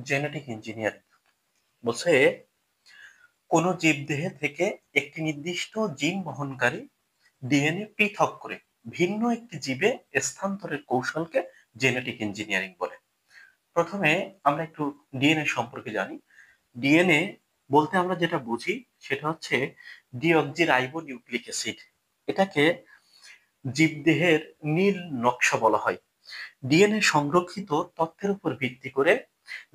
Genetic engineer বলছে কোন জীবদেহে থেকে একটি নির্দিষ্ট জিন বহনকারী ডিএনএ পৃথক করে ভিন্ন একটি জীবে স্থানান্তরের কৌশলকে জেনেটিক ইঞ্জিনিয়ারিং বলে। প্রথমে আমরা একটু ডিএনএ সম্পর্কে জানি। ডিএনএ বলতে আমরা যেটা বুঝি সেটা হচ্ছে ডিঅক্সিরাইবো নিউক্লিক অ্যাসিড। এটাকে জীবদেহের নীল নকশা বলা হয়। ডিএনএ সংরক্ষিত তথ্যের উপর ভিত্তি করে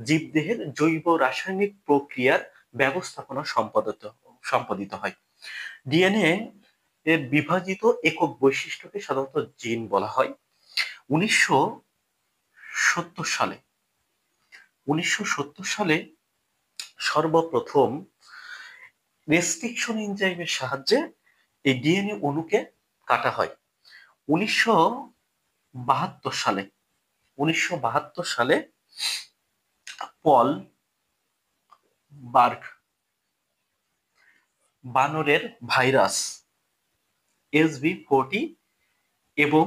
জীবদেহের জৈব রাসায়নিক প্রক্রিয়ার ব্যবস্থাপনা সম্পাদিত হয়। ডিএনএ এর বিভাজিত একক বৈশিষ্ট্যকে সাধারণত জিন বলা হয়। 1970 সালে 1970 সালে সর্বপ্রথম রেস্ট্রিকশন এনজাইমের সাহায্যে এই ডিএনএ অণুকে কাটা হয়। 1972 সালে 1972 সালে পল বার্গ বানরের ভাইরাস SV40 এবং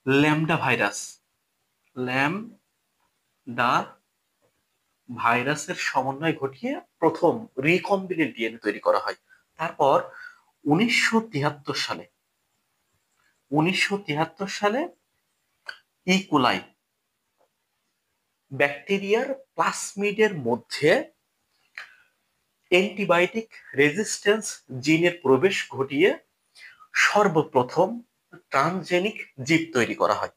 ল্যামডা ভাইরাসের সমন্বয় ঘটিয়ে প্রথম রিকম্বিনেন্ট ডিএনএ তৈরি করা হয়। তারপর 1973 সালে ইকোলাই ব্যাকটেরিয়ার প্লাজমিডের মধ্যে অ্যান্টিবায়োটিক রেজিস্ট্যান্স জিনের প্রবেশ ঘটিয়ে সর্বপ্রথম ট্রান্সজেনিক জীব তৈরি করা হয়।